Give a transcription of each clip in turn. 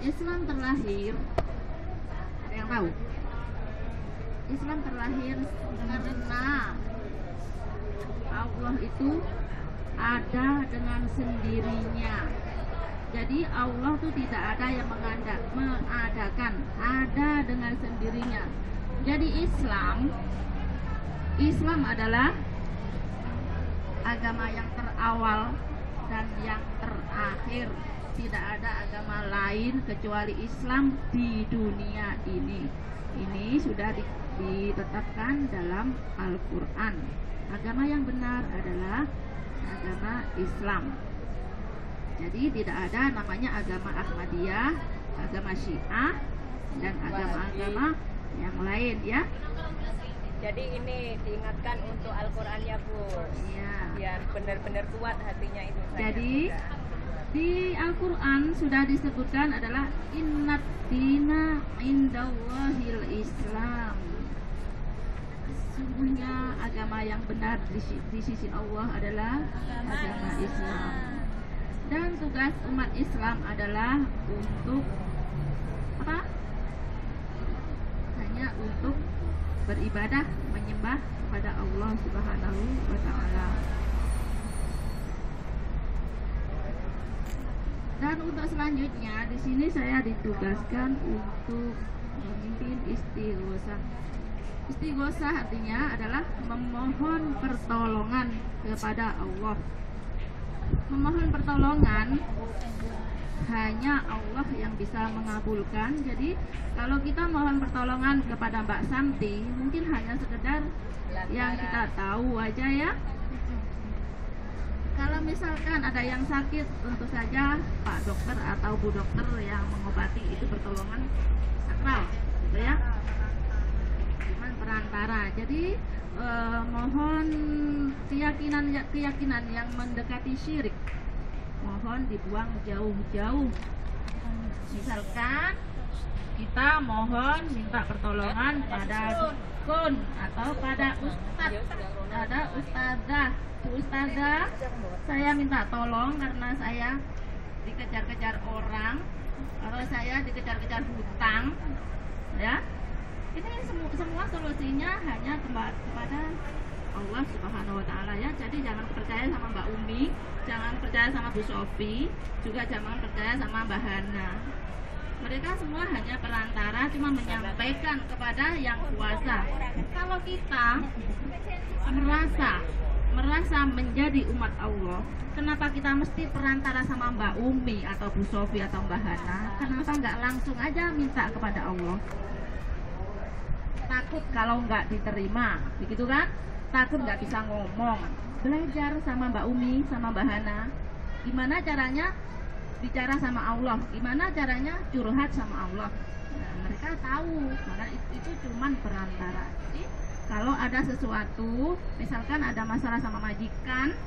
Islam terlahir, ada yang tahu? Islam terlahir karena Allah itu ada dengan sendirinya. Jadi Allah tuh tidak ada yang mengadakan, ada dengan sendirinya. Jadi Islam adalah agama yang terawal dan yang terakhir. Tidak ada agama lain kecuali Islam di dunia ini. Ini sudah ditetapkan dalam Al-Quran. Agama yang benar adalah agama Islam. Jadi tidak ada namanya agama Ahmadiyah, agama Syiah, dan agama-agama yang lain ya. Jadi ini diingatkan untuk Al-Quran ya Bu. Iya. Biar benar-benar kuat hatinya itu. Jadi di Al-Quran sudah disebutkan adalah innad dina indallahil Islam. Sesungguhnya agama yang benar di sisi Allah adalah agama Islam. Dan tugas umat Islam adalah untuk apa? Hanya untuk beribadah, menyembah kepada Allah Subhanahu wa taala. Dan untuk selanjutnya di sini saya ditugaskan untuk memimpin istighosah. Istighosah artinya adalah memohon pertolongan kepada Allah. Memohon pertolongan hanya Allah yang bisa mengabulkan. Jadi kalau kita mohon pertolongan kepada Mbak Santi, mungkin hanya sekedar yang kita tahu aja ya. Kalau misalkan ada yang sakit, tentu saja Pak Dokter atau Bu Dokter yang mengobati, itu pertolongan sakral, gitu ya. Cuman perantara. Jadi mohon keyakinan yang mendekati syirik, mohon dibuang jauh-jauh. Misalkan kita mohon minta pertolongan pada dukun atau pada ustadzah. Ustazah, saya minta tolong karena saya dikejar-kejar orang atau saya dikejar-kejar hutang, ya. Ini semua solusinya hanya kepada Allah Subhanahu wa taala ya. Jadi jangan percaya sama Mbak Umi, jangan percaya sama Bu Sofi, juga jangan percaya sama Mbak Hana. Mereka semua hanya perantara, cuma menyampaikan kepada yang kuasa. Kalau kita merasa menjadi umat Allah, kenapa kita mesti perantara sama Mbak Umi atau Bu Sofi atau Mbak Hana? Kenapa nggak langsung aja minta kepada Allah? Takut kalau nggak diterima, begitu kan? Takut nggak bisa ngomong. Belajar sama Mbak Umi, sama Mbak Hana, gimana caranya bicara sama Allah, gimana caranya curhat sama Allah. Nah, mereka tahu, karena itu cuman perantara. Jadi kalau ada sesuatu, misalkan ada masalah sama majikannya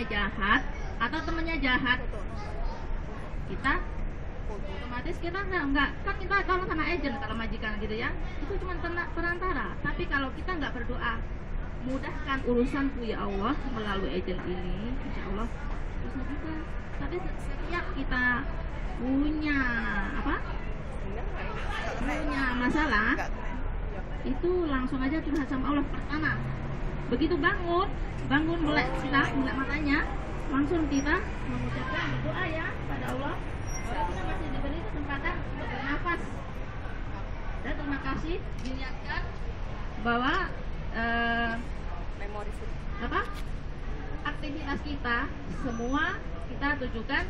jahat atau temannya jahat, kita otomatis kita nggak kan kita tolong sama agent kalau majikan gitu ya, itu cuma perantara. Tapi kalau kita nggak berdoa, mudahkan urusanku ya Allah melalui agent ini, insya Allah bisa juga. Tapi setiap kita punya masalah, itu langsung aja curhat sama Allah pertama. Begitu bangun melek matanya, langsung kita mengucapkan berdoa ya pada Allah. Kalau kita masih diberi kesempatan untuk bernafas, dan terima kasih diniatkan bahwa aktivitas kita semua kita tujukan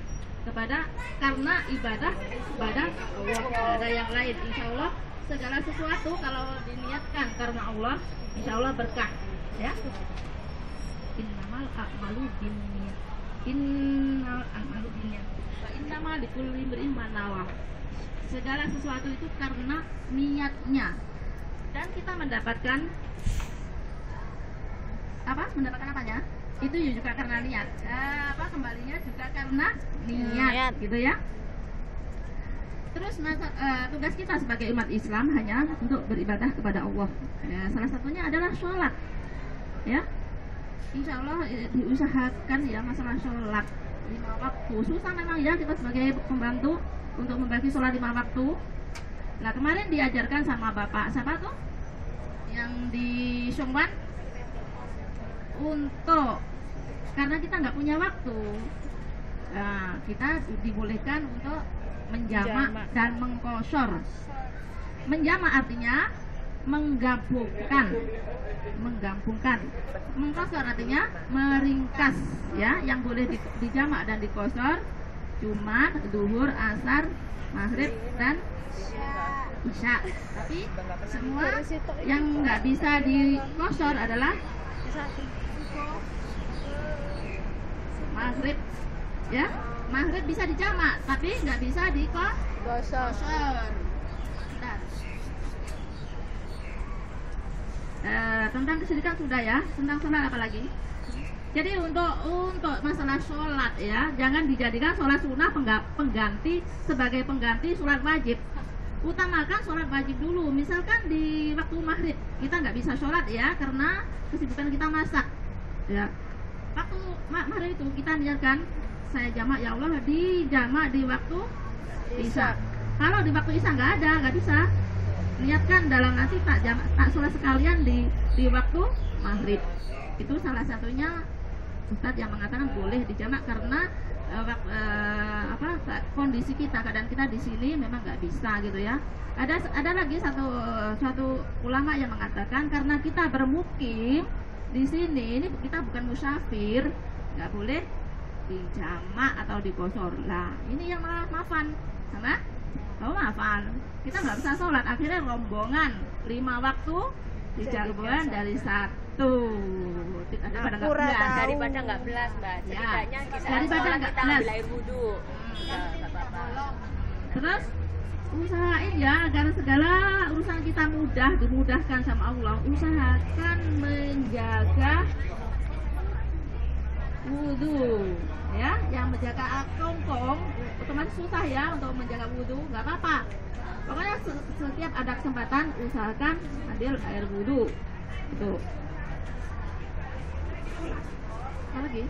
karena ibadah Allah, tidak ada yang lain. Insya Allah segala sesuatu kalau diniatkan karena Allah, insya Allah berkah ya. Innamal a'malu binniyat, innal a'malu binniyat wa innamal likulli imrin ma nawa. Segala sesuatu itu karena niatnya, dan kita mendapatkan apanya? Itu juga karena niat. Kembalinya juga karena niat, gitu ya. Terus tugas kita sebagai umat Islam hanya untuk beribadah kepada Allah. Ya, salah satunya adalah sholat. Ya, insya Allah diusahakan ya masalah sholat. 5 waktu. Susah memang ya kita sebagai pembantu untuk membagi sholat 5 waktu. Nah kemarin diajarkan sama bapak siapa tuh yang di Songwan, untuk karena kita nggak punya waktu, nah, kita dibolehkan untuk menjamak dan mengkosor. Menjamak artinya menggabungkan, mengkosor artinya meringkas ya. Yang boleh dijamak dan dikosor Jumat, duhur, asar, maghrib dan isya. Tapi semua yang nggak bisa dikosor adalah maghrib ya. Maghrib bisa dijamak tapi nggak bisa dikosor. Tentang kesedihan sudah ya. Tentang sholat apa lagi? Jadi untuk masalah sholat ya, jangan dijadikan sholat sunnah pengganti sebagai pengganti sholat wajib. Utamakan sholat wajib dulu. Misalkan di waktu maghrib kita nggak bisa sholat ya karena kesibukan kita masak ya. Waktu maghrib itu kita niatkan saya jamak ya Allah, di jamak di waktu isya. Kalau di waktu isya nggak bisa, niatkan dalam hati tak sholat sekalian di waktu maghrib. Itu salah satunya Ustadz yang mengatakan boleh dijamak karena kondisi kita, keadaan kita di sini memang nggak bisa gitu ya. Ada lagi satu ulama yang mengatakan karena kita bermukim di sini, ini kita bukan musafir, nggak boleh dijamak atau dikosor. Lah ini yang malah maafan sama maafan, kita nggak bisa sholat, akhirnya rombongan 5 waktu dijagabkan dari 1 daripada nggak belas mbak. Setidaknya daripada nggak belas ambil air wudhu. Terus usahain ya agar segala urusan kita dimudahkan sama Allah. Usahakan menjaga wudhu ya. Yang menjaga kongkong otomatis susah ya untuk menjaga wudhu, nggak apa-apa. Pokoknya setiap ada kesempatan usahakan ambil air wudhu. Tuh. Apa lagi?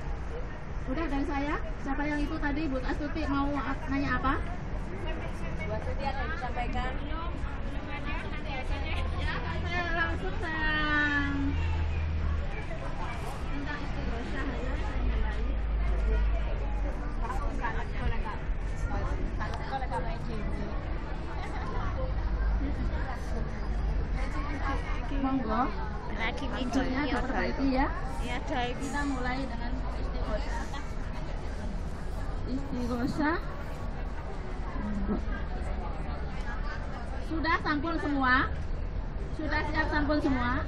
Udah dari saya. Siapa yang itu tadi Bu Astuti mau nanya apa? Bu Astuti ada yang disampaikan? Ya, saya langsung tentang istighosyah ya, saya mulai. Monggo. Lagi Videonya diperbaiki ya. Ya, Kita mulai dengan istighosyah. Istighosyah. Sudah sampun semua? Sudah siap sampun semua?